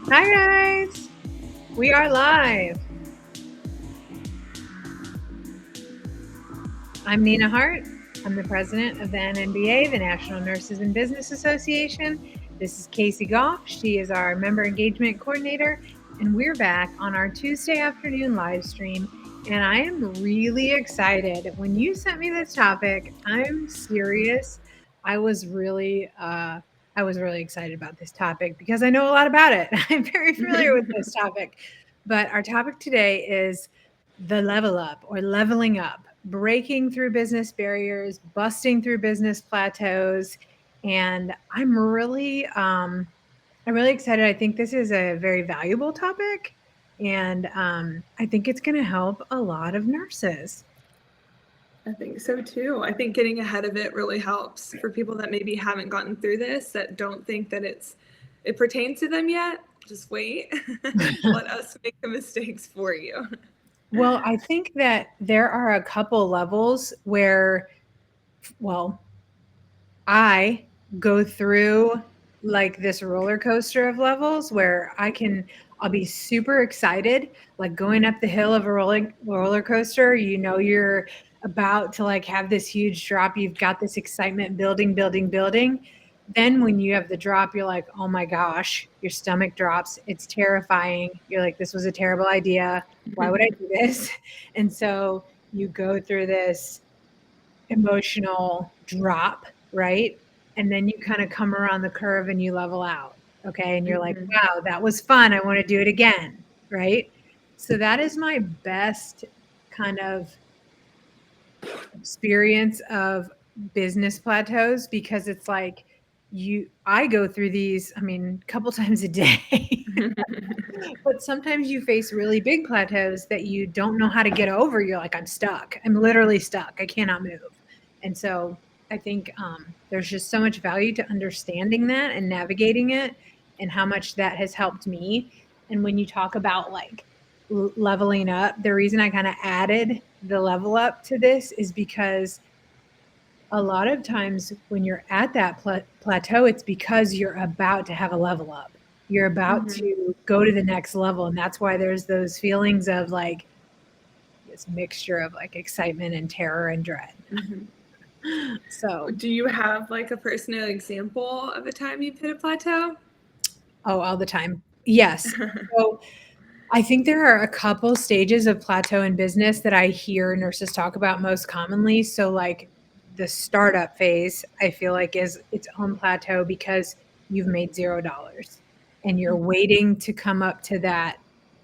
Hi, guys. We are live. I'm Nina Hart. I'm the president of the NNBA, the National Nurses in Business Association. This is Casey Goff. She is our member engagement coordinator, and we're back on our Tuesday afternoon live stream. And I am really excited. When you sent me this topic, I'm serious. I was really, uh, I was really excited about this topic because I know a lot about it. I'm very familiar with this topic. But our topic today is the level up or leveling up, breaking through business barriers, busting through business plateaus. And I'm really excited. I think this is a very valuable topic. And I think it's going to help a lot of nurses. I think so too. I think getting ahead of it really helps for people that maybe haven't gotten through this, that don't think that it pertains to them yet. Just wait. Let us make the mistakes for you. Well, I think that there are a couple levels where, well, I go through like this roller coaster of levels where I'll be super excited, like going up the hill of a roller coaster. You know, you're about to like have this huge drop. You've got this excitement building, building, building. Then when you have the drop, you're like, oh my gosh, your stomach drops. It's terrifying. You're like, this was a terrible idea. Why would I do this? And so you go through this emotional drop, right? And then you kind of come around the curve and you level out. Okay. And you're like, Mhm. wow, that was fun. I want to do it again. Right. So that is my best kind of experience of business plateaus because it's like I go through these, I mean, a couple times a day. But sometimes you face really big plateaus that you don't know how to get over. You're like, I'm stuck. I'm literally stuck. I cannot move. And so I think there's just so much value to understanding that and navigating it and how much that has helped me. And when you talk about like leveling up, the reason I kind of added the level up to this is because a lot of times when you're at that plateau, it's because you're about to have a level up. You're about Mhm. to go to the next level. And that's why there's those feelings of like this mixture of like excitement and terror and dread. Mhm. So, Do you have like a personal example of a time you've hit a plateau? oh, all the time. Yes. So I think there are a couple stages of plateau in business that I hear nurses talk about most commonly. So, like the startup phase, I feel like is its own plateau because you've made $0 and you're waiting to come up to that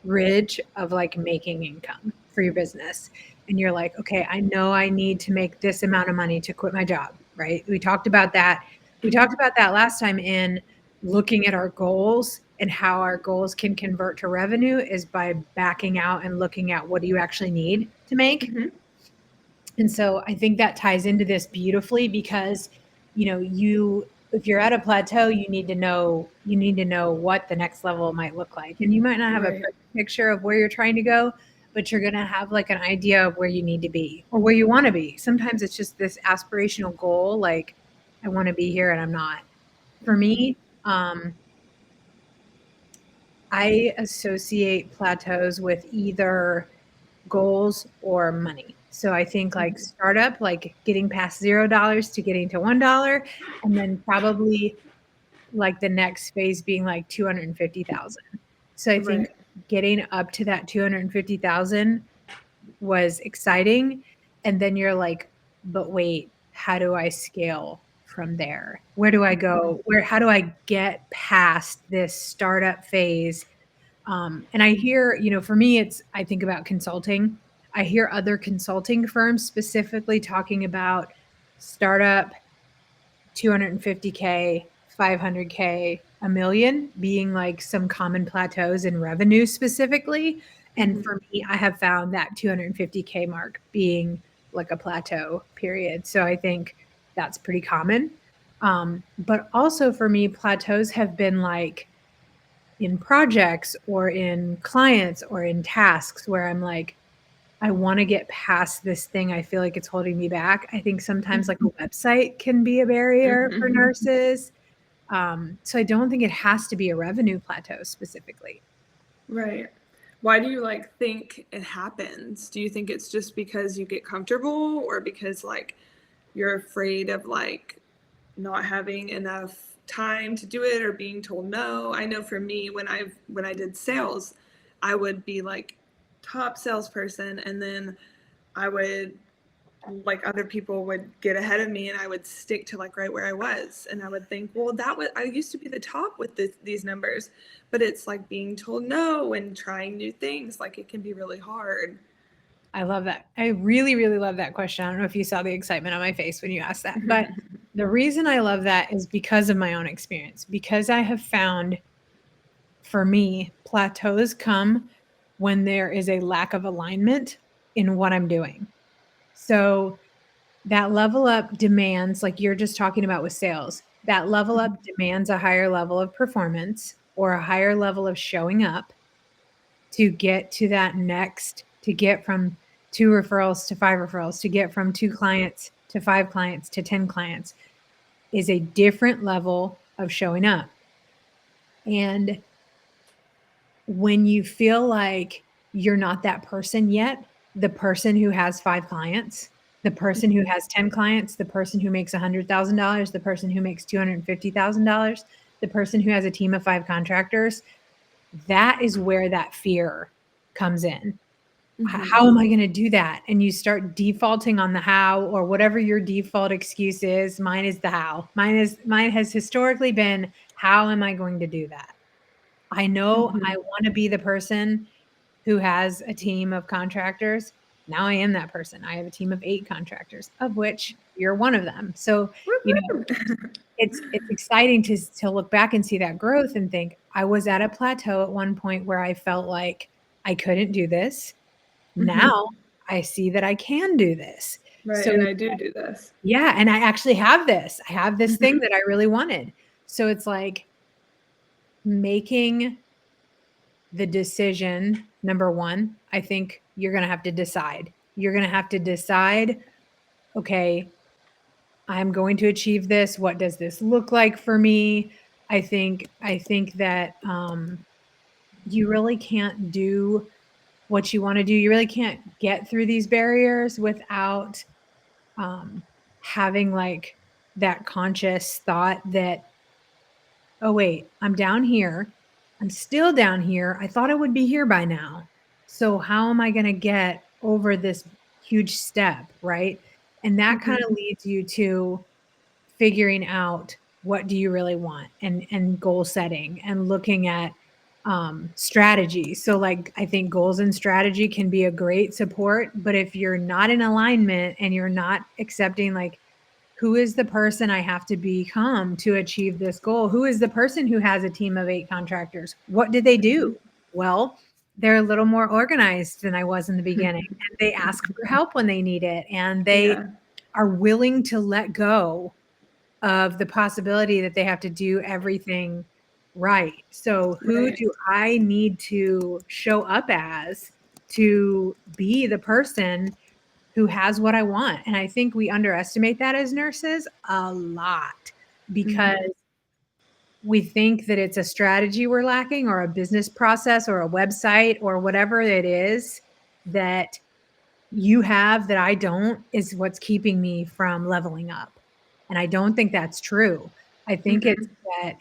ridge of like making income for your business. And you're like, okay, I know I need to make this amount of money to quit my job, right? We talked about that. We talked about that last time in looking at our goals and how our goals can convert to revenue is by backing out and looking at what do you actually need to make. Mhm. And so I think that ties into this beautifully because you if you're at a plateau, you need to know what the next level might look like. And you might not have a Right. perfect picture of where you're trying to go, but you're going to have like an idea of where you need to be or where you want to be. Sometimes it's just this aspirational goal like I want to be here and I'm not. For Mhm. me, I associate plateaus with either goals or money. So I think like Mhm. startup, like getting past $0 to getting to $1, and then probably like the next phase being like 250,000. So I think Right. getting up to that 250,000 was exciting. And then you're like, but wait, how do I scale from there? Where do I go? How do I get past this startup phase? And I hear, for me, I think about consulting. I hear other consulting firms specifically talking about startup 250K, 500K, a million being like some common plateaus in revenue specifically. And Mhm. for me, I have found that 250K mark being like a plateau period. So I think that's pretty common. But also for me, plateaus have been like in projects or in clients or in tasks where I'm like, I want to get past this thing. I feel like it's holding me back. I think sometimes like a website can be a barrier for Mhm. nurses. So I don't think it has to be a revenue plateau specifically. Right. Why do you like think it happens? Do you think it's just because you get comfortable, or because like you're afraid of like not having enough time to do it or being told no? I know for me, when I did sales, I would be like top salesperson, and then I would, like, other people would get ahead of me and I would stick to like right where I was, and I would think, well, that was, I used to be the top with these numbers. But it's like being told no and trying new things, like it can be really hard. I love that. I really, really love that question. I don't know if you saw the excitement on my face when you asked that, but the reason I love that is because of my own experience, because I have found for me, plateaus come when there is a lack of alignment in what I'm doing. So that level up demands, like you're just talking about with sales, that level up demands a higher level of performance or a higher level of showing up to get to that next, to get from 2 referrals to 5 referrals, to get from 2 clients to 5 clients to 10 clients is a different level of showing up. And when you feel like you're not that person yet, the person who has 5 clients, the person who has 10 clients, the person who makes $100,000, the person who makes $250,000, the person who has a team of 5 contractors, that is where that fear comes in. Mm-hmm. How am I going to do that? And you start defaulting on the how or whatever your default excuse is. Mine is the how. Mine has historically been, how am I going to do that? I know I Mm-hmm. want to be the person who has a team of contractors. Now I am that person. I have a team of 8 contractors, of which you're one of them. So, you know, it's exciting to look back and see that growth and think I was at a plateau at one point where I felt like I couldn't do this. Mm-hmm. Now I see that I can do this. Right, So and it's I do this. yeah, and I actually have this. I have this thing Mm-hmm. that I really wanted. So it's like making the decision, number one, I think you're going to have to decide. You're going to have to decide, okay, I'm going to achieve this. What does this look like for me? I think that you really can't do what you want to do. You really can't get through these barriers without um, having like that conscious thought that, oh, wait, I'm down here. I'm still down here. I thought I would be here by now. So, how am I going to get over this huge step? Right. And that kind Mm-hmm. of leads you to figuring out what do you really want and goal setting and looking at strategy. So, like, I think goals and strategy can be a great support. But if you're not in alignment and you're not accepting, like, who is the person I have to become to achieve this goal? Who is the person who has a team of 8 contractors? What do they do? Well, they're a little more organized than I was in the beginning. And they ask for help when they need it. And they Yeah. are willing to let go of the possibility that they have to do everything right. So, who Right. do I need to show up as to be the person who has what I want? And I think we underestimate that as nurses a lot because Mm-hmm. we think that it's a strategy we're lacking or a business process or a website or whatever it is that you have that I don't is what's keeping me from leveling up. And I don't think that's true. I think it's Mm-hmm. that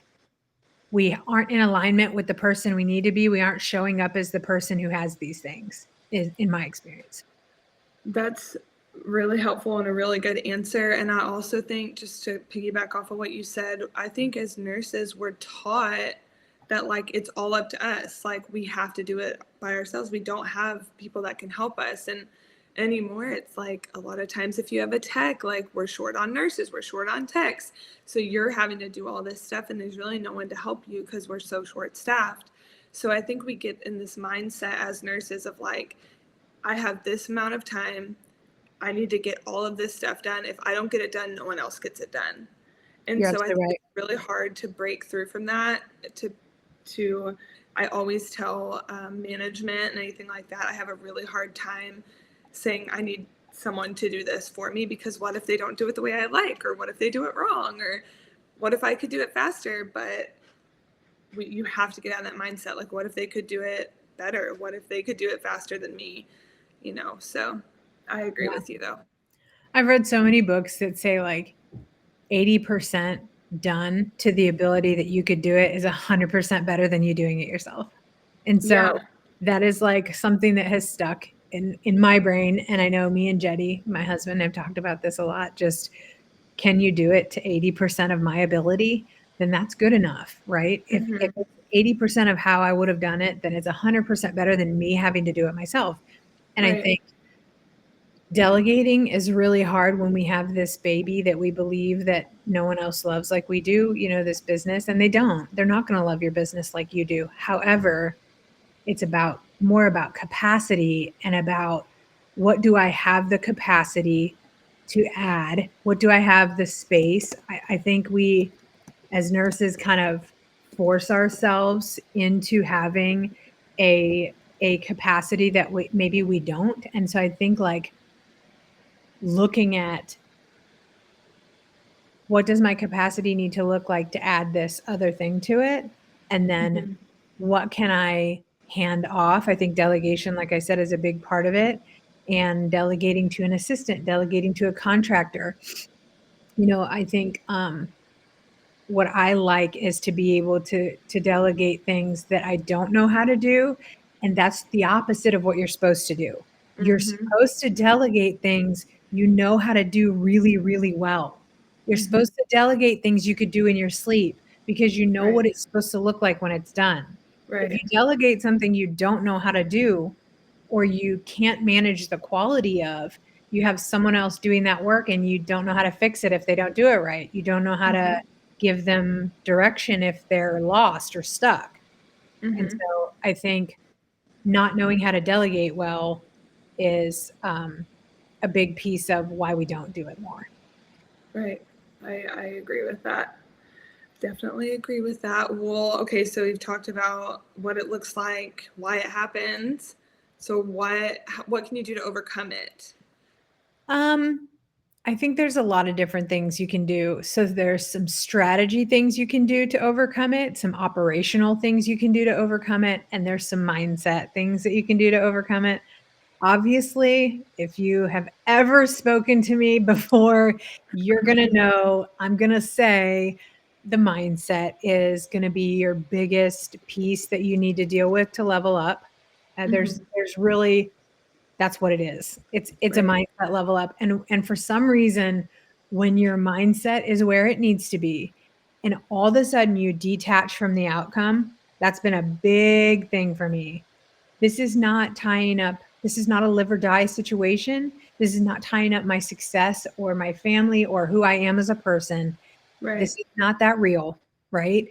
we aren't in alignment with the person we need to be. We aren't showing up as the person who has these things, is in my experience. That's really helpful and a really good answer. And I also think, just to piggyback off of what you said, I think as nurses, we're taught that like it's all up to us. Like we have to do it by ourselves. We don't have people that can help us. And anymore, it's like a lot of times if you have a tech, like we're short on nurses, we're short on techs. So you're having to do all this stuff, and there's really no one to help you because we're so short staffed. So I think we get in this mindset as nurses of like, I have this amount of time. I need to get all of this stuff done. If I don't get it done, no one else gets it done. And You're so I think absolutely right. it's really hard to break through from that. To I always tell management and anything like that, I have a really hard time saying I need someone to do this for me, because what if they don't do it the way I like, or what if they do it wrong, or what if I could do it faster? But you have to get out of that mindset. Like, what if they could do it better? What if they could do it faster than me? So I agree Yeah. with you though. I've read so many books that say like 80% done to the ability that you could do it is 100% better than you doing it yourself. And Yeah. so that is like something that has stuck in my brain. And I know me and Jetty, my husband, have talked about this a lot. Just, can you do it to 80% of my ability? Then that's good enough, right? If Mm-hmm. it's 80% of how I would have done it, then it's 100% better than me having to do it myself. And I Right. think delegating is really hard when we have this baby that we believe that no one else loves like we do, this business, and they don't. They're not going to love your business like you do. However, it's about more about capacity and about, what do I have the capacity to add? What do I have the space? I think we as nurses kind of force ourselves into having a capacity that maybe we don't. And so I think like looking at, what does my capacity need to look like to add this other thing to it? And then Mm-hmm. what can I hand off? I think delegation, like I said, is a big part of it. And delegating to an assistant, delegating to a contractor. I think what I like is to be able to delegate things that I don't know how to do. And that's the opposite of what you're supposed to do. You're Mm-hmm. supposed to delegate things you know how to do really, really well. You're Mm-hmm. supposed to delegate things you could do in your sleep because you know Right. what it's supposed to look like when it's done. If you Right. delegate something you don't know how to do, or you can't manage the quality of, you have someone else doing that work and you don't know how to fix it if they don't do it right. You don't know how to Mm-hmm. give them direction if they're lost or stuck. And Mm-hmm. so I think not knowing how to delegate well is a big piece of why we don't do it more. Right. I agree with that. Definitely agree with that. Well, okay, so we've talked about what it looks like, why it happens. So what can you do to overcome it? Um, I think there's a lot of different things you can do. So there's some strategy things you can do to overcome it, some operational things you can do to overcome it, and there's some mindset things that you can do to overcome it. Obviously, if you have ever spoken to me before, you're going to know I'm going to say the mindset is going to be your biggest piece that you need to deal with to level up. Mm-hmm. There's really, that's what it is. It's a Right. mindset level up. And for some reason, when your mindset is where it needs to be, and all of a sudden you detach from the outcome, that's been a big thing for me. This is not tying up, this is not a live or die situation. This is not tying up my success or my family or who I am as a person. This Right. is not that real, right?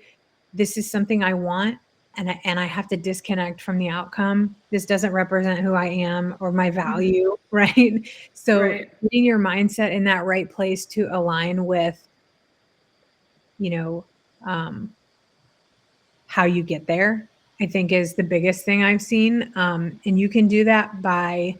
This is something I want, and I have to disconnect from the outcome. This doesn't represent who I am or my Mm-hmm. value, right? So Right. getting your mindset in that right place to align with, you know, um, how you get there, I think is the biggest thing I've seen. And you can do that by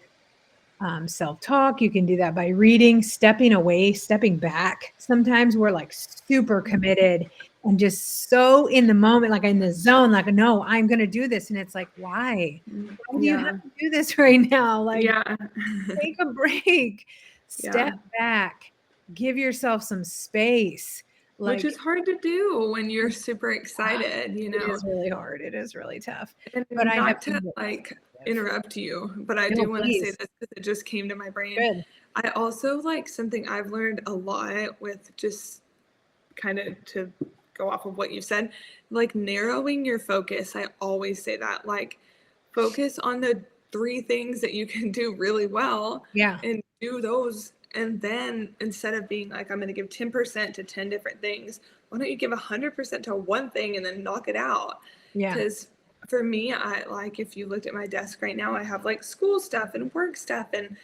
self talk. You can do that by reading, stepping away, stepping back. Sometimes we're like super committed and just so in the moment, like in the zone, like, no, I'm going to do this. And it's like, why? Why do you have Yeah. to do this right now? Like, Yeah. take a break, Yeah. step back, give yourself some space. Which Like, is hard to do when you're super excited, it is really hard. It is really tough. And But I have not to seen it like give. interrupt you, but I No, do want to say please. this because it just came to my brain. Good. I also like something I've learned a lot with just kind of to go off of what you said, like narrowing your focus. I always say that, like, focus on the three things that you can do really well Yeah. and do those. And then instead of being like, I'm going to give 10% to 10 different things, why don't you give 100% to one thing and then knock it out? Yeah. Because for me, I like, if you looked at my desk right now, I have like school stuff and work stuff. And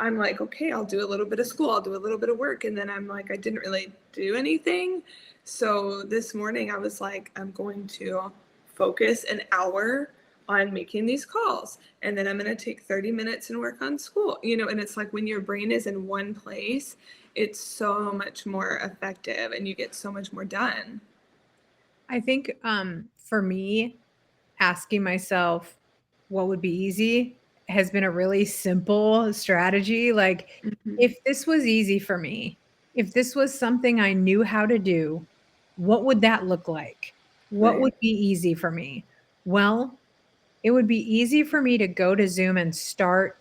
I'm like, okay, I'll do a little bit of school, I'll do a little bit of work. And then I'm like, I didn't really do anything. So this morning I was like, I'm going to focus an hour on making these calls, and then I'm going to take 30 minutes and work on school, and it's like when your brain is in one place, it's so much more effective and you get so much more done. I think for me, asking myself what would be easy has been a really simple strategy. Like, Mm-hmm. if this was easy for me, if this was something I knew how to do, what would that look like? What Right. would be easy for me? Well, it would be easy for me to go to Zoom and start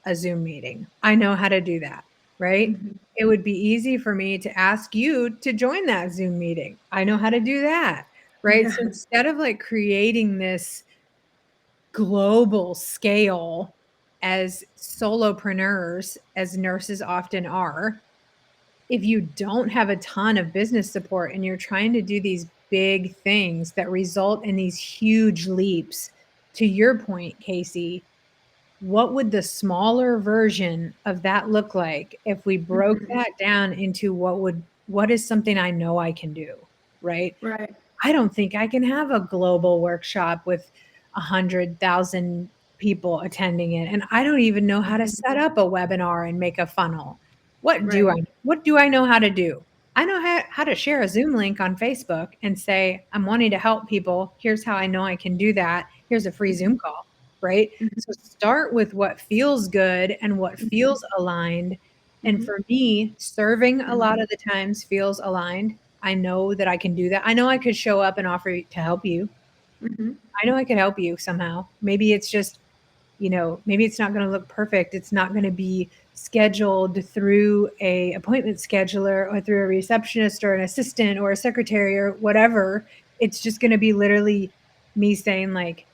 a Zoom meeting. I know how to do that, right? Mm-hmm. It would be easy for me to ask you to join that Zoom meeting. I know how to do that, right? Yeah. So instead of like creating this global scale as solopreneurs, as nurses often are, if you don't have a ton of business support and you're trying to do these big things that result in these huge leaps, to your point, Casey, what would the smaller version of that look like if we broke Mm-hmm. that down into what is something I know I can do, right? Right. I don't think I can have a global workshop with 100,000 people attending it, and I don't even know how to Mm-hmm. set up a webinar and make a funnel. Right. What do I know how to do? I know how to share a Zoom link on Facebook and say, "I'm wanting to help people. Here's how I know I can do that. Here's a free Mm-hmm. Zoom call," right? So start with what feels good and what Mm-hmm. feels aligned. And Mm-hmm. for me, serving a Mm-hmm. lot of the times feels aligned. I know that I can do that. I know I could show up and offer to help you. Mm-hmm. I know I could help you somehow. Maybe it's just, maybe it's not going to look perfect. It's not going to be scheduled through a appointment scheduler or through a receptionist or an assistant or a secretary or whatever. It's just going to be literally me saying like,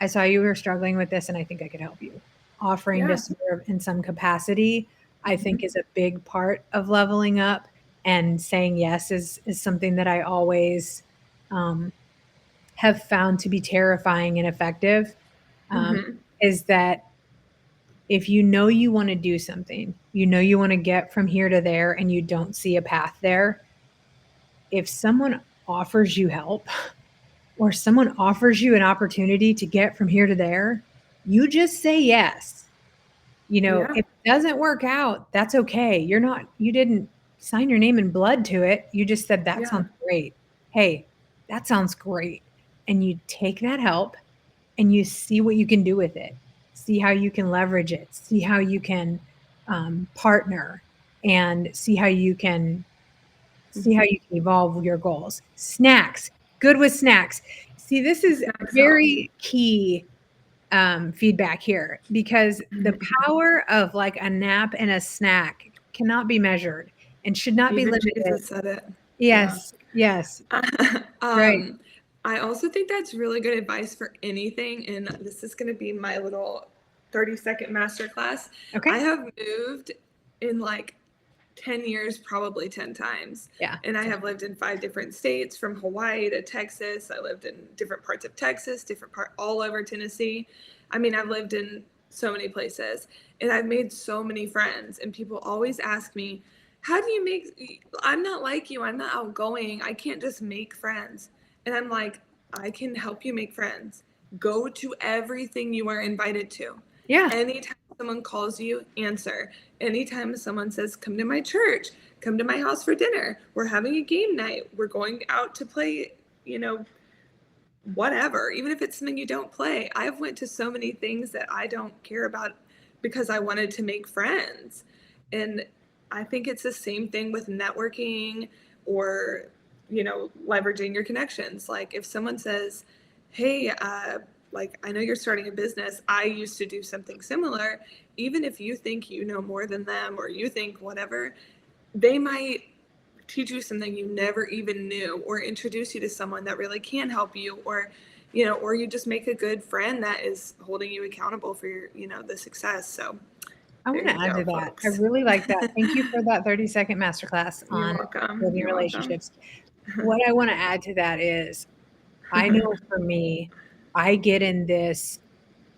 I saw you were struggling with this and I think I could help you. Offering to Yeah. serve in some capacity, I Mm-hmm. think is a big part of leveling up. And saying yes is something that I always um, have found to be terrifying and effective. Um, Mm-hmm. is that if you know you want to do something, you know you want to get from here to there, and you don't see a path there, if someone offers you help or someone offers you an opportunity to get from here to there, you just say yes. Yeah. If it doesn't work out, that's okay. You didn't sign your name in blood to it. You just said, that Yeah. sounds great. Hey, that sounds great. And you take that help and you see what you can do with it. See how you can leverage it. See how you can partner and see how Mm-hmm. you can evolve your goals. Snacks, good with snacks. See, this is Snacks help. very key feedback here, because the power of like a nap and a snack cannot be measured and should not be Even limited. Jesus said it. Yeah. Yes, yes, right. um, I also think that's really good advice for anything. And this is going to be my little 30-second masterclass. I Okay. have moved in like 10 years, probably 10 times. Yeah. And I have lived in 5 different states, from Hawaii to Texas. I lived in different parts of Texas, all over Tennessee. I mean, I've lived in so many places and I've made so many friends. And people always ask me, how do you I'm not like you. I'm not outgoing. I can't just make friends. And I'm like, I can help you make friends. Go to everything you are invited to. Yeah. Anytime someone calls you, answer. Anytime someone says, come to my church, come to my house for dinner, we're having a game night, we're going out to play, whatever, even if it's something you don't play. I've went to so many things that I don't care about because I wanted to make friends. And I think it's the same thing with networking or, leveraging your connections. Like if someone says, hey, like I know you're starting a business, I used to do something similar. Even if you think you know more than them or you think whatever, they might teach you something you never even knew, or introduce you to someone that really can help you, or or you just make a good friend that is holding you accountable for your the success. So I there want to you add go, to that. I folks. really like that. Thank you for that 30-second masterclass You're on welcome. building You're welcome. relationships. What I want to add to that is, I know for me, I get in this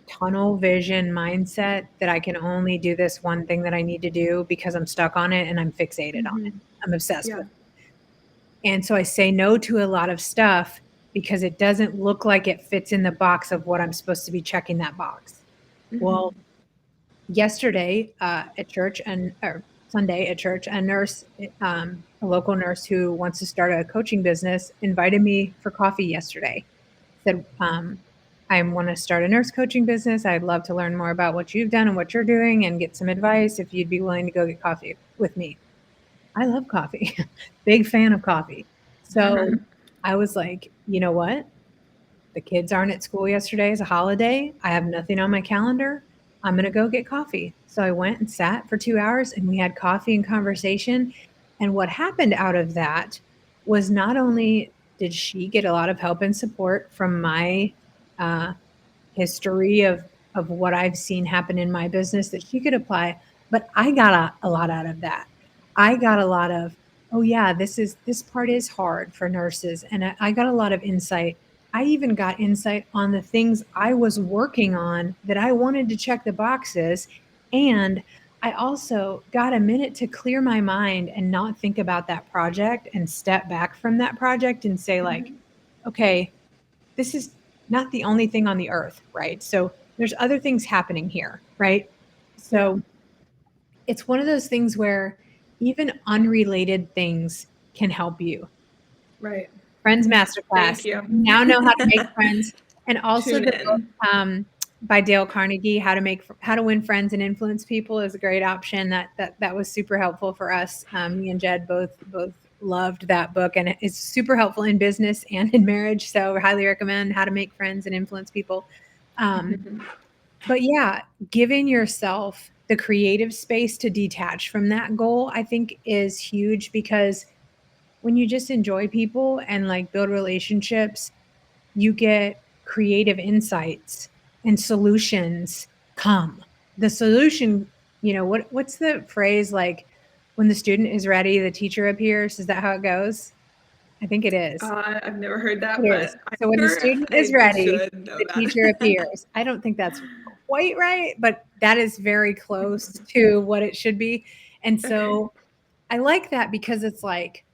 tunnel vision mindset that I can only do this one thing that I need to do because I'm stuck on it and I'm fixated on it. Hmm. I'm obsessed Yeah. with it. And so I say no to a lot of stuff because it doesn't look like it fits in the box of what I'm supposed to be checking that box. Well, yesterday at church or Sunday at church, a nurse, a local nurse who wants to start a coaching business, invited me for coffee yesterday. Said, I want to start a nurse coaching business. I'd love to learn more about what you've done and what you're doing and get some advice if you'd be willing to go get coffee with me. I love coffee, big fan of coffee. So I was like, you know what? The kids aren't at school yesterday as a holiday. I have nothing on my calendar. I'm going to go get coffee. So I went and sat for 2 hours and we had coffee and conversation. And what happened out of that was not only did she get a lot of help and support from my uh, history of what I've seen happen in my business that she could apply. But I got a lot out of that. I got a lot of, oh yeah, this part is hard for nurses. And I got a lot of insight. I even got insight on the things I was working on that I wanted to check the boxes. And I also got a minute to clear my mind and not think about that project and step back from that project and say, like, okay, this is not the only thing on the earth, right? So there's other things happening here, right? Yeah. So it's one of those things where even unrelated things can help you. Right. Friends Thank Masterclass. you. Now know how to make friends. And also Tune the book in. by Dale Carnegie, How to Win Friends and Influence People, is a great option. That was super helpful for us. Me and Jed both loved that book, and it's super helpful in business and in marriage. So I highly recommend How to Make Friends and Influence People. But yeah, giving yourself the creative space to detach from that goal, I think, is huge, because when you just enjoy people and like build relationships, you get creative insights and solutions come. The solution, what's the phrase, like, when the student is ready, the teacher appears? Is that how it goes? I think it is. I've never heard It that, is. but I'm So when the sure student is I ready, should know the teacher that. appears. I don't think that's quite right, but that is very close to what it should be. And Okay. so I like that, because it's like,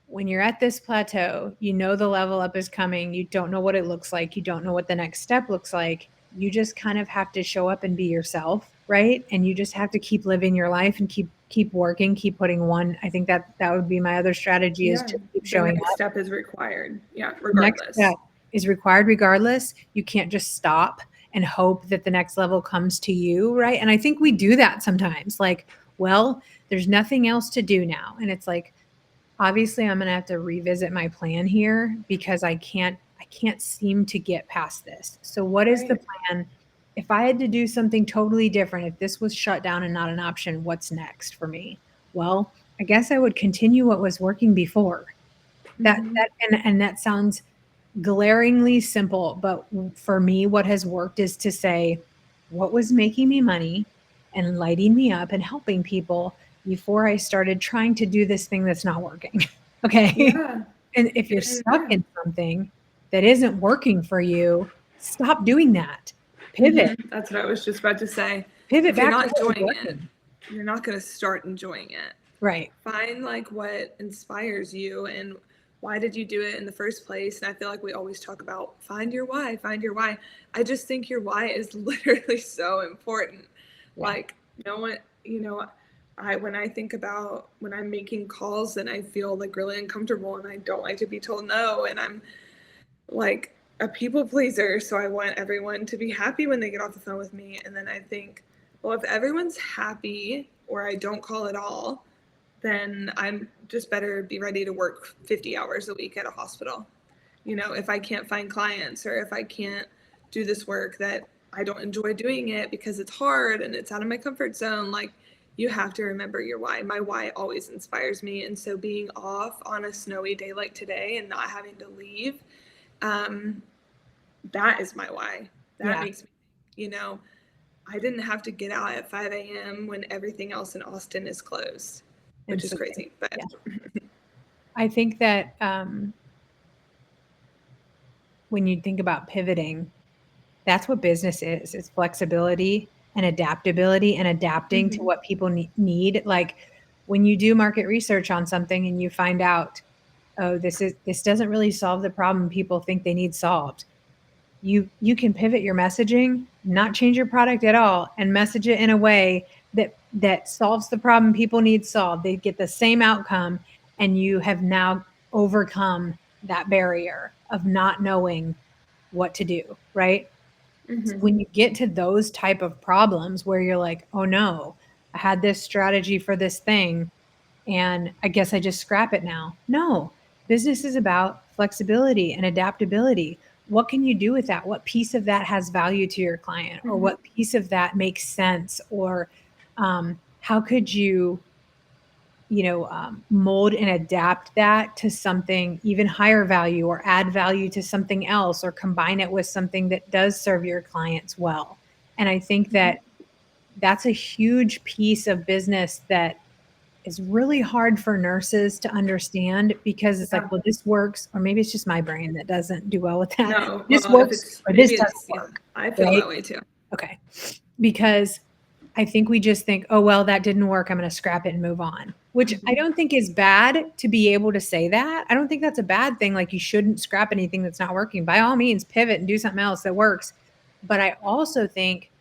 when you're at this plateau, you know the level up is coming. You don't know what it looks like. You don't know what the next step looks like. You just kind of have to show up and be yourself, right? And you just have to keep living your life and keep working, keep putting one. I think that would be my other strategy, is Yeah. just keep The showing next up. step is required. Yeah, The next regardless. step is required regardless. You can't just stop and hope that the next level comes to you, right? And I think we do that sometimes. Like, well, there's nothing else to do now. And it's like, obviously I'm going to have to revisit my plan here, because I can't seem to get past this. So what is the Right. plan? If I had to do something totally different, if this was shut down and not an option, what's next for me? Well, I guess I would continue what was working before. And that sounds glaringly simple, but for me, what has worked is to say, what was making me money and lighting me up and helping people before I started trying to do this thing that's not working. Okay. Yeah. And if you're Yeah. stuck Yeah. in something that isn't working for you, stop doing that. Pivot, That's what I was just about to say. pivot If you're back to not what was enjoying it, working. you're not going to start enjoying it. Right. Find like what inspires you and why did you do it in the first place. And I feel like we always talk about find your why, find your why. I just think your why is literally so important. Yeah. Like no one, when I think about when I'm making calls and I feel like really uncomfortable and I don't like to be told no, and I'm like a people pleaser, so I want everyone to be happy when they get off the phone with me. And then I think, well, if everyone's happy or I don't call at all, then I'm just better be ready to work 50 hours a week at a hospital. If I can't find clients or if I can't do this work that I don't enjoy doing it because it's hard and it's out of my comfort zone, like you have to remember your why. My why always inspires me. And so being off on a snowy day like today and not having to leave, um, that is my why. That Yeah. makes me think, I didn't have to get out at 5 a.m. when everything else in Austin is closed, And which is so, crazy. But yeah, I think that when you think about pivoting, that's what business is. It's flexibility and adaptability and adapting to what people need. Like, when you do market research on something and you find out oh, this doesn't really solve the problem people think they need solved. You can pivot your messaging, not change your product at all, and message it in a way that solves the problem people need solved. They get the same outcome, and you have now overcome that barrier of not knowing what to do, right? So Mm-hmm. when you get to those type of problems where you're like, oh no, I had this strategy for this thing and I guess I just scrap it now. No, business is about flexibility and adaptability. What can you do with that? What piece of that has value to your client, or Mm-hmm. what piece of that makes sense? Or how could you, mold and adapt that to something even higher value, or add value to something else, or combine it with something that does serve your clients well? And I think Mm-hmm. that that's a huge piece of business that is really hard for nurses to understand, because it's like, Yeah. well, this works, or maybe it's just my brain that doesn't do well with that. No, This well, if works it's or this maybe doesn't it's yeah, work, I feel right? that way too. Okay. Because I think we just think, oh, well, that didn't work. I'm going to scrap it and move on, which I Mm-hmm. don't think is bad to be able to say that. I don't think that's a bad thing. Like, you shouldn't scrap anything that's not working. By all means, pivot and do something else that works. But I also think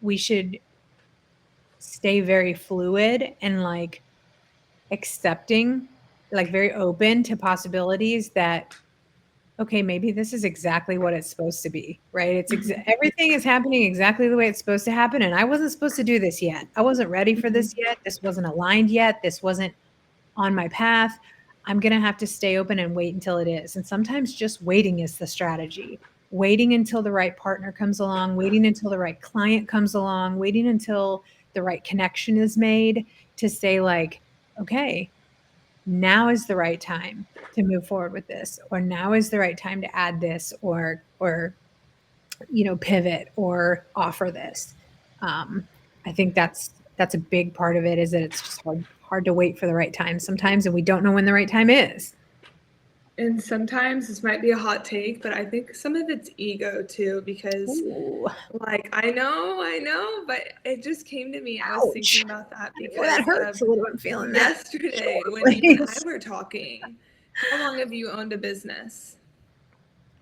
we should stay very fluid and like accepting, like very open to possibilities that, okay, maybe this is exactly what it's supposed to be, right? Mm-hmm. Everything is happening exactly the way it's supposed to happen. And I wasn't supposed to do this yet. I wasn't ready for Mm-hmm. this yet. This wasn't aligned yet. This wasn't on my path. I'm going to have to stay open and wait until it is. And sometimes just waiting is the strategy. Waiting until the right partner comes along, waiting until the right client comes along, waiting until the right connection is made to say, like, okay, now is the right time to move forward with this, or now is the right time to add this, or pivot or offer this. um, I think that's a big part of it, is that it's just hard to wait for the right time sometimes, and we don't know when the right time is. And sometimes this might be a hot take, but I think some of it's ego too, because Ooh, like I know, but it just came to me. I was thinking ouch. about that I know that because of hurts a little. I'm feeling that yesterday shoulder when you and I blades. were talking. How long have you owned a business?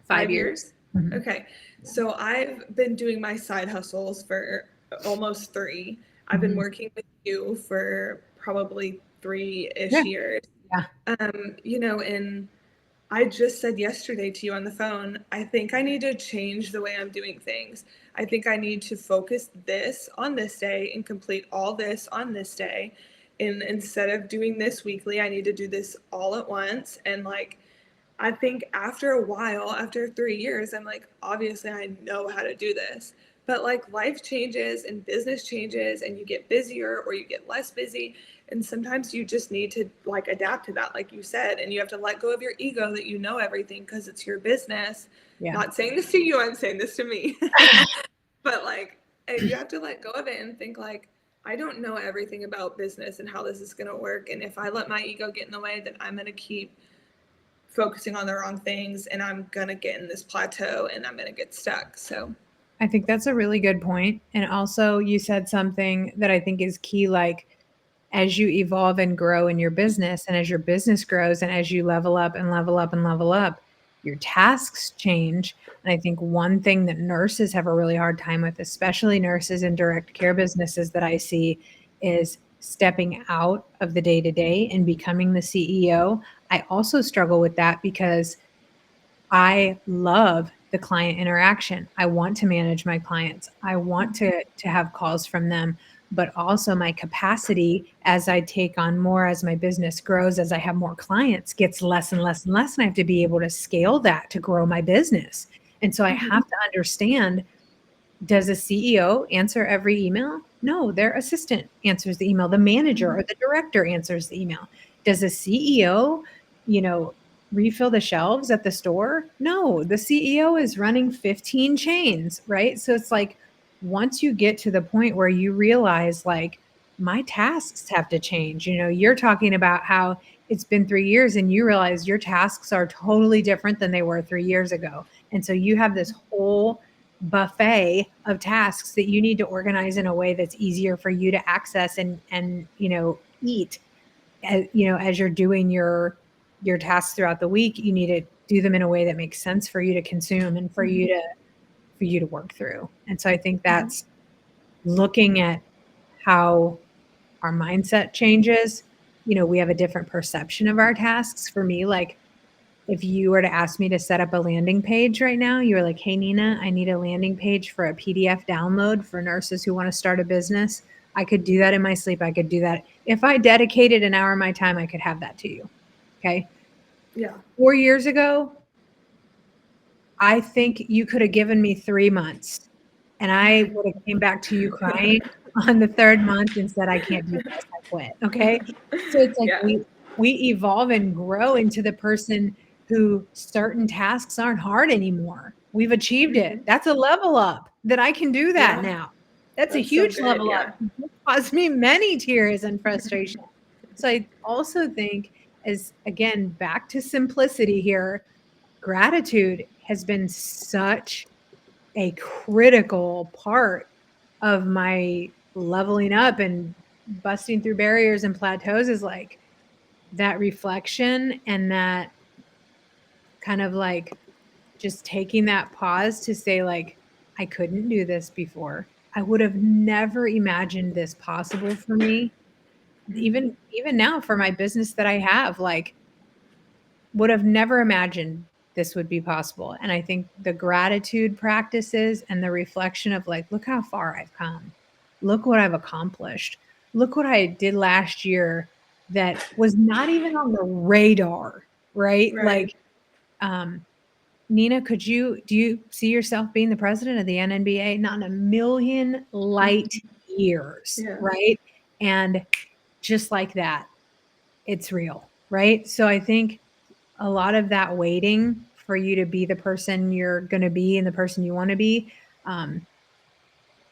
5 years. 5 years? Mhm. Okay. So I've been doing my side hustles for almost 3. I've been Mhm. working with you for probably 3-ish Yeah, years. yeah. And I just said yesterday to you on the phone, I think I need to change the way I'm doing things. I think I need to focus this on this day and complete all this on this day. And instead of doing this weekly, I need to do this all at once. And like, I think after a while, after 3 years, I'm like, obviously, I know how to do this. But like life changes and business changes, and you get busier or you get less busy. And sometimes you just need to like adapt to that, like you said. And you have to let go of your ego that you know everything because it's your business. Yeah. Not saying this to you, I'm saying this to me. But like, you have to let go of it and think, like, I don't know everything about business and how this is going to work. And if I let my ego get in the way, then I'm going to keep focusing on the wrong things and I'm gonna get in this plateau and I'm gonna get stuck. So I think that's a really good point. And also, you said something that I think is key, like, as you evolve and grow in your business, and as your business grows, and as you level up and level up and level up, your tasks change. And I think one thing that nurses have a really hard time with, especially nurses in direct care businesses that I see, is stepping out of the day to day and becoming the CEO. I also struggle with that because I love the client interaction. I want to manage my clients. I want to have calls from them, but also my capacity as I take on more, as my business grows, as I have more clients, gets less and less and less, and I have to be able to scale that to grow my business. And so I mm-hmm. have to understand, does a CEO answer every email? No, their assistant answers the email. The manager Mm-hmm. or the director answers the email. Does a CEO, you know, refill the shelves at the store? No, the CEO is running 15 chains, right? So it's like, once you get to the point where you realize, like, my tasks have to change. You're talking about how it's been 3 years and you realize your tasks are totally different than they were 3 years ago. And so you have this whole buffet of tasks that you need to organize in a way that's easier for you to access and eat as you're doing your tasks throughout the week, you need to do them in a way that makes sense for you to consume and for you to work through. And so I think that's looking at how our mindset changes. We have a different perception of our tasks. For me, like if you were to ask me to set up a landing page right now, you were like, hey, Nina, I need a landing page for a PDF download for nurses who want to start a business. I could do that in my sleep. I could do that. If I dedicated an hour of my time, I could have that to you. Okay. Yeah. 4 years ago, I think you could have given me 3 months and I would have came back to you crying on the 3rd month and said, I can't do this. I quit. Okay. So it's like Yeah. we evolve and grow into the person who certain tasks aren't hard anymore. We've achieved it. That's a level up that I can do that now. That's a That's so huge good, level yeah. up. It caused me many tears and frustration. So I also think, as again, back to simplicity here, gratitude has been such a critical part of my leveling up and busting through barriers and plateaus, is like that reflection and that kind of like just taking that pause to say, like, I couldn't do this before. I would have never imagined this possible for me. Even now for my business that I have, like, would have never imagined this would be possible. And I think the gratitude practices and the reflection of, like, look how far I've come. Look what I've accomplished. Look what I did last year that was not even on the radar, right? Right. Like, Nina, do you see yourself being the president of the NNBA? Not in a million light years, Yeah. right? And just like that, it's real, right? So I think a lot of that waiting for you to be the person you're going to be and the person you want to be,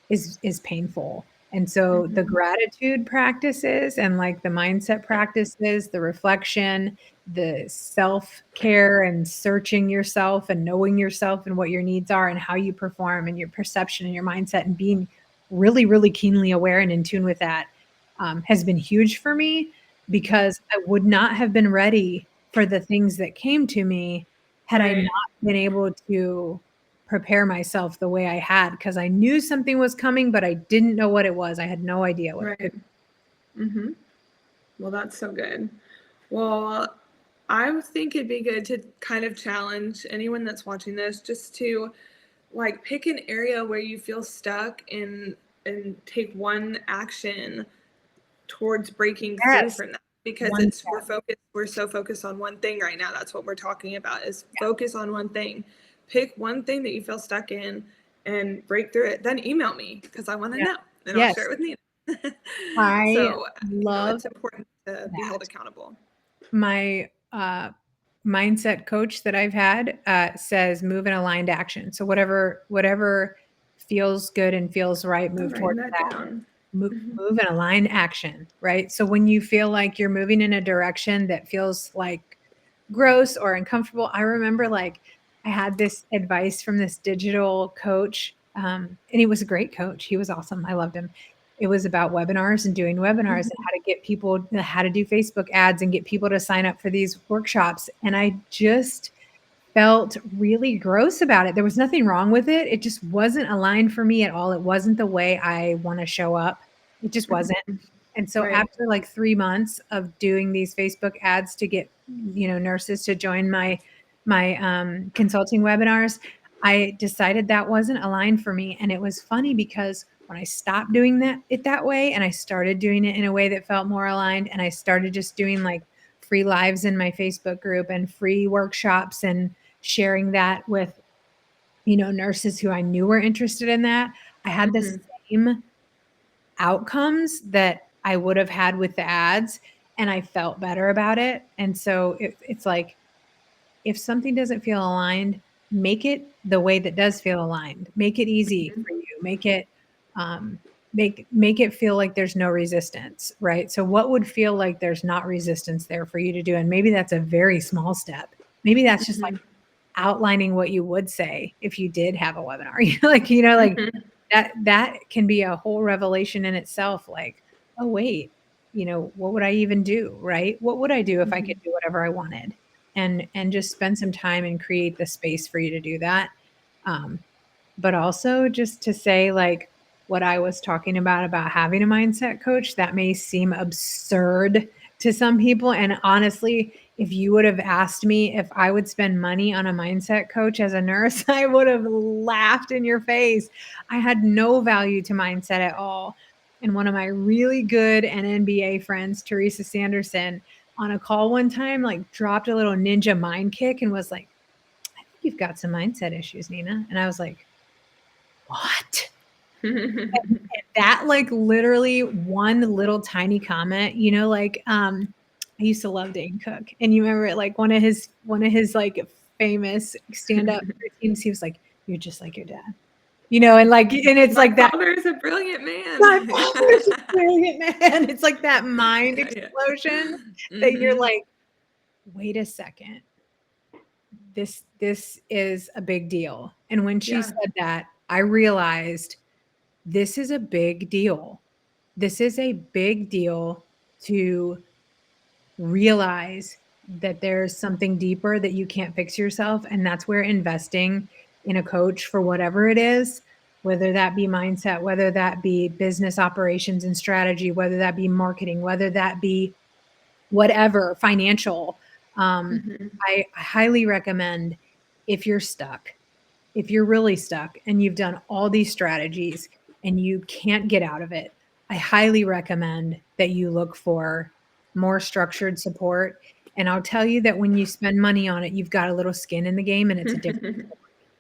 is painful. And so the gratitude practices and like the mindset practices, the reflection, the self-care and searching yourself and knowing yourself and what your needs are and how you perform and your perception and your mindset and being really, really keenly aware and in tune with that, has been huge for me, because I would not have been ready for the things that came to me had I Right. not been able to prepare myself the way I had, because I knew something was coming, but I didn't know what it was. I had no idea what it Right. could Mm-hmm. Well, that's so good. Well, I think it'd be good to kind of challenge anyone that's watching this just to like pick an area where you feel stuck and take one action towards breaking through Yes. from that, because One it's step. we're so focused on one thing right now. That's what we're talking about, is focus on one thing. Pick one thing that you feel stuck in and break through it. Then email me because I want to Yeah. know and I'll share Yes. it with Nina. I So, love it's important to be held that. accountable. My mindset coach that I've had says move in aligned action. So whatever feels good and feels right, I'm move writing towards that that. down. Move in aligned action, right? So when you feel like you're moving in a direction that feels like gross or uncomfortable, I remember, like, I had this advice from this digital coach, and he was a great coach. He was awesome. I loved him. It was about webinars and doing webinars and how to get people, how to do Facebook ads and get people to sign up for these workshops. And I just felt really gross about it. There was nothing wrong with it. It just wasn't aligned for me at all. It wasn't the way I want to show up. It just wasn't. And so Right. after like 3 months of doing these Facebook ads to get, nurses to join my consulting webinars, I decided that wasn't aligned for me. And it was funny because when I stopped doing that way and I started doing it in a way that felt more aligned, and I started just doing like free lives in my Facebook group and free workshops and sharing that with, nurses who I knew were interested in that, I had the same outcomes that I would have had with the ads, and I felt better about it. And so it's like, if something doesn't feel aligned, make it the way that does feel aligned. Make it easy for you. Make it make it feel like there's no resistance, right? So what would feel like there's not resistance there for you to do? And maybe that's a very small step. Maybe that's just like outlining what you would say if you did have a webinar. Like that can be a whole revelation in itself. Like, oh wait, what would I even do, right? What would I do if I could do whatever I wanted? and just spend some time and create the space for you to do that. But also just to say, like, what I was talking about having a mindset coach, that may seem absurd to some people. And honestly, if you would have asked me if I would spend money on a mindset coach as a nurse, I would have laughed in your face. I had no value to mindset at all. And one of my really good NNBA friends, Teresa Sanderson, on a call one time, like dropped a little ninja mind kick and was like, I think you've got some mindset issues, Nina. And I was like, what? And that, like, literally one little tiny comment, like, I used to love Dane Cook, and you remember, like, one of his like famous stand-up routines, he was like, "You're just like your dad," and it's My like that. father is a brilliant man. My father is a brilliant man. It's like that mind Yeah. explosion that you're like, wait a second, this is a big deal. And when she Yeah. said that, I realized this is a big deal. This is a big deal to realize that there's something deeper that you can't fix yourself. And that's where investing in a coach for whatever it is, whether that be mindset, whether that be business operations and strategy, whether that be marketing, whether that be whatever, financial. I highly recommend, if you're stuck, if you're really stuck and you've done all these strategies and you can't get out of it, I highly recommend that you look for more structured support. And I'll tell you that when you spend money on it, you've got a little skin in the game and it's a different story,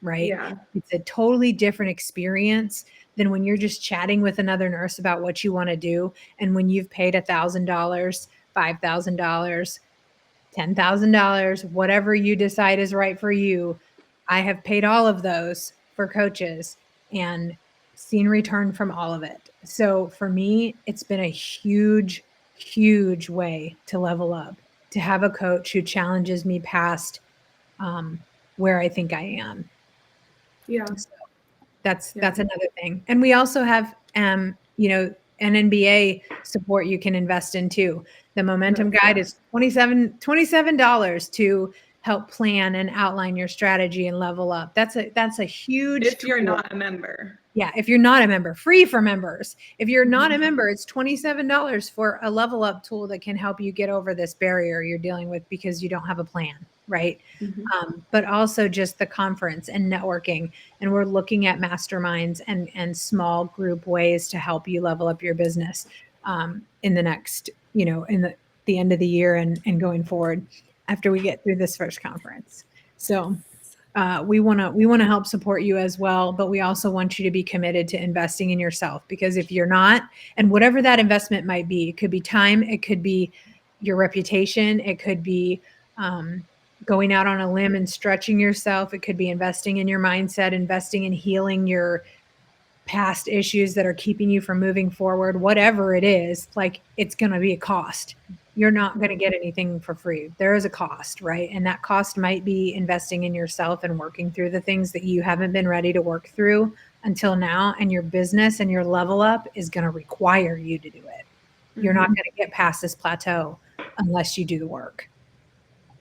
right? Yeah. It's a totally different experience than when you're just chatting with another nurse about what you want to do. And when you've paid $1,000, $5,000, $10,000, whatever you decide is right for you. I have paid all of those for coaches and seen return from all of it. So for me, it's been a huge, huge way to level up, to have a coach who challenges me past where I think I am. Yeah. So that's Yeah. that's another thing. And we also have an NBA support you can invest in too. The Momentum Guide Yeah. is $27 to help plan and outline your strategy and level up. That's a huge If you're tool. not a member. Yeah, if you're not a member, free for members. If you're not a member, it's $27 for a level up tool that can help you get over this barrier you're dealing with because you don't have a plan, right? But also just the conference and networking. And we're looking at masterminds and small group ways to help you level up your business in the next, in the end of the year and going forward after we get through this first conference. So we want to help support you as well, but we also want you to be committed to investing in yourself, because if you're not, and whatever that investment might be, it could be time, it could be your reputation, it could be going out on a limb and stretching yourself, it could be investing in your mindset, investing in healing your past issues that are keeping you from moving forward, whatever it is, like, it's going to be a cost. You're not going to get anything for free. There is a cost, right? And that cost might be investing in yourself and working through the things that you haven't been ready to work through until now. And your business and your level up is going to require you to do it. You're not going to get past this plateau unless you do the work.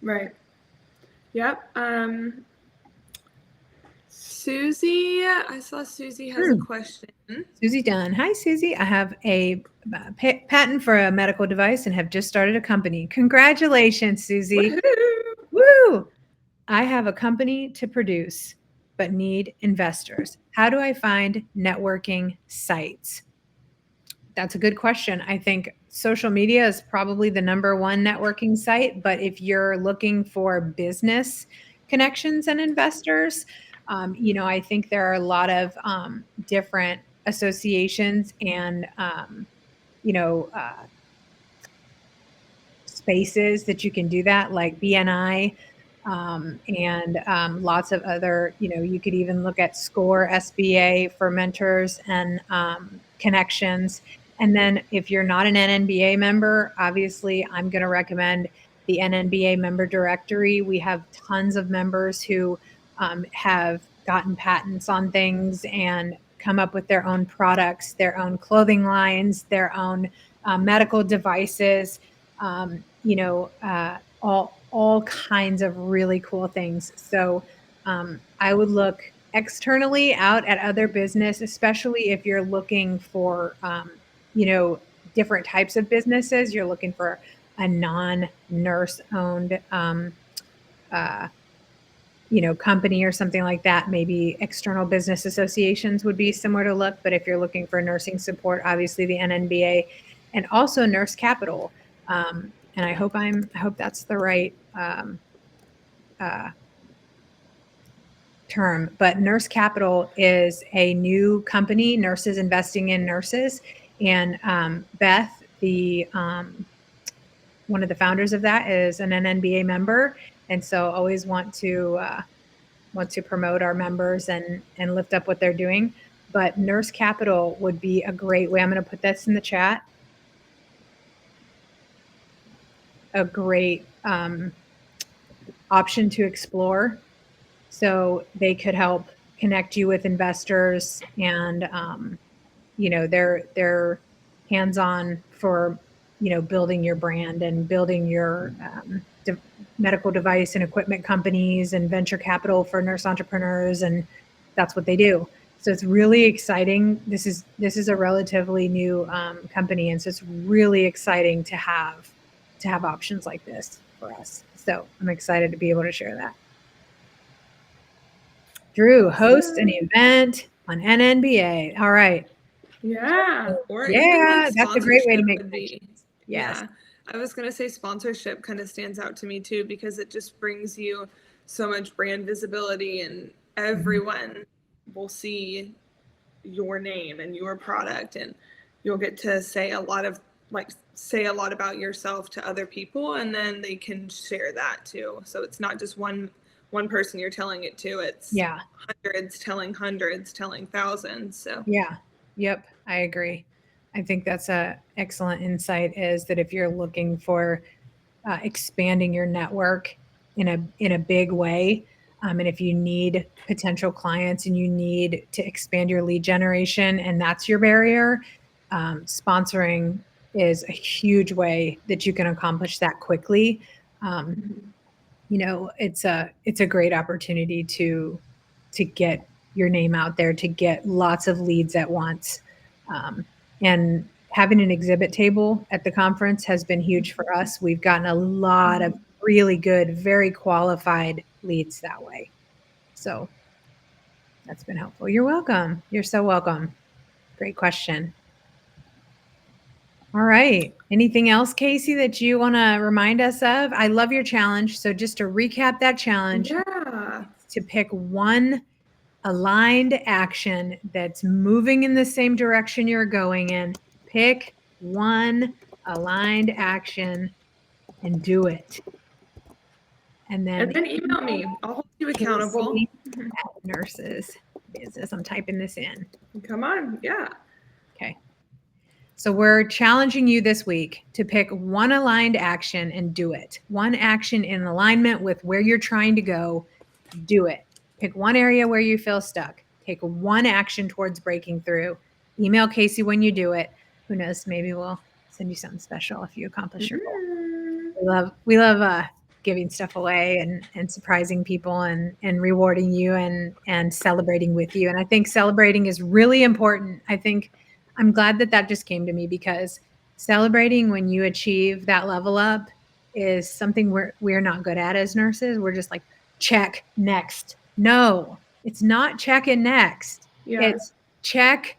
Right. Yep. Susie, I saw Susie has a question. Susie Dunn. Hi, Susie. I have a patent for a medical device and have just started a company. Congratulations, Susie. Woo-hoo! Woo! I have a company to produce, but need investors. How do I find networking sites? That's a good question. I think social media is probably the number one networking site, but if you're looking for business connections and investors, I think there are a lot of different associations and spaces that you can do that, like BNI, and lots of other, you could even look at SCORE SBA for mentors and connections. And then if you're not an NNBA member, obviously I'm going to recommend the NNBA member directory. We have tons of members who have gotten patents on things and come up with their own products, their own clothing lines, their own medical devices, all all kinds of really cool things. So I would look externally out at other business, especially if you're looking for, different types of businesses. You're looking for a non-nurse owned, uh, company or something like that. Maybe external business associations would be somewhere to look. But if you're looking for nursing support, obviously the NNBA and also Nurse Capital. And I hope that's the right uh, term. But Nurse Capital is a new company, nurses investing in nurses, and Beth, the one of the founders of that, is an NNBA member, and so always want to promote our members and lift up what they're doing. But Nurse Capital would be a great way. I'm going to put this in the chat. A great option to explore. So they could help connect you with investors, and they're hands-on for building your brand and building your medical device and equipment companies and venture capital for nurse entrepreneurs, and that's what they do. So it's really exciting. This is a relatively new company, and so it's really exciting to have options like this for us. So I'm excited to be able to share that. Drew, host an event on NNBA. All right. Yeah, or even like Yeah, that's a great way to sponsorship make would be. connections. Yes. Yeah, I was gonna say sponsorship kind of stands out to me too because it just brings you so much brand visibility and everyone will see your name and your product and you'll get to say a lot about yourself to other people and then they can share that too. So it's not just one person you're telling it to, it's Yeah. hundreds telling thousands. So Yeah. Yep. I agree. I think that's a excellent insight, is that if you're looking for expanding your network in a big way, and if you need potential clients and you need to expand your lead generation and that's your barrier, sponsoring is a huge way that you can accomplish that quickly. It's a great opportunity to get your name out there, to get lots of leads at once. And having an exhibit table at the conference has been huge for us. We've gotten a lot of really good, very qualified leads that way. So that's been helpful. You're welcome. You're so welcome. Great question. All right. Anything else, Casey, that you want to remind us of? I love your challenge. So just to recap that challenge, yeah, to pick one aligned action that's moving in the same direction you're going in. Pick one aligned action and do it. And then email me. I'll hold you accountable. Casey at Nurses Business. I'm typing this in. Come on. Yeah. Okay. So we're challenging you this week to pick one aligned action and do it. One action in alignment with where you're trying to go. Do it. Pick one area where you feel stuck. Take one action towards breaking through. Email Casey when you do it. Who knows? Maybe we'll send you something special if you accomplish your goal. We love giving stuff away and surprising people and rewarding you and celebrating with you. And I think celebrating is really important. I'm glad that just came to me, because celebrating when you achieve that level up is something we're not good at as nurses. We're just like, check, next. No, it's not check and next. Yeah. It's check,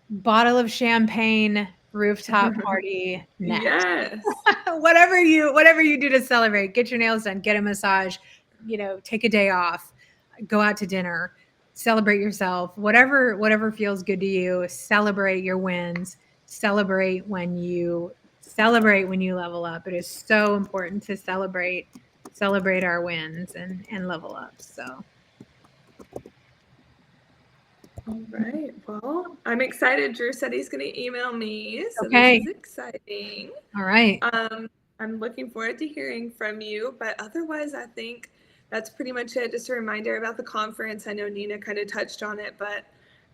bottle of champagne, rooftop party, next. Yes. whatever you do to celebrate, get your nails done, get a massage, take a day off, go out to dinner, celebrate yourself, whatever feels good to you. Celebrate your wins, celebrate when you level up. It is so important to celebrate our wins and level up. So all right. Well, I'm excited. Drew said he's going to email me. So okay. This is exciting. All right. I'm looking forward to hearing from you. But otherwise, I think that's pretty much it. Just a reminder about the conference. I know Nina kind of touched on it, but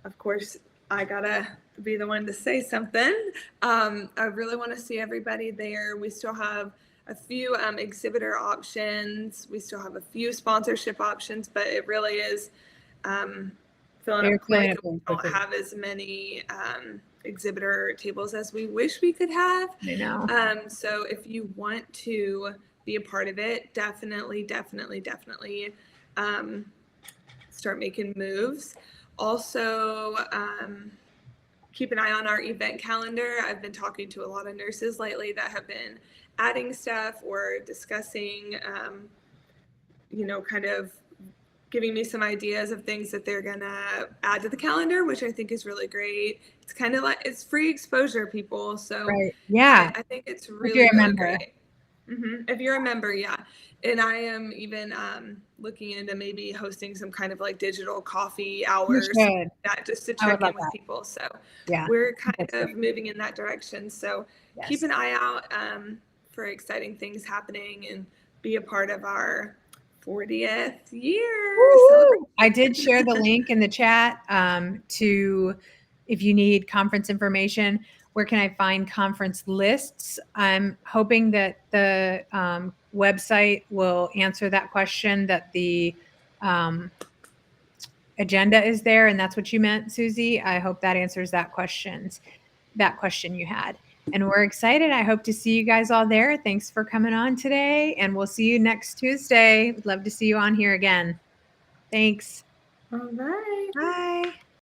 of course, I got to be the one to say something. I really want to see everybody there. We still have a few exhibitor options. We still have a few sponsorship options, but it really is filling up quick. We don't have as many exhibitor tables as we wish we could have. I know. So if you want to be a part of it, definitely start making moves. Also, keep an eye on our event calendar. I've been talking to a lot of nurses lately that have been adding stuff or discussing, kind of giving me some ideas of things that they're gonna add to the calendar, which I think is really great. It's kind of like it's free exposure, people. So right. Yeah, I think it's really great. If you're a member, yeah. And I am even looking into maybe hosting some kind of like digital coffee hours, that just to check in with people. So yeah, we're kind of moving in that direction. So keep an eye out for exciting things happening and be a part of our 40th year. I did share the link in the chat to if you need conference information. Where can I find conference lists? I'm hoping that the website will answer that question, that the agenda is there, and that's what you meant, Susie. I hope that answers that question you had. And we're excited. I hope to see you guys all there. Thanks for coming on today, and we'll see you next Tuesday. We'd love to see you on here again. Thanks. All right. Bye.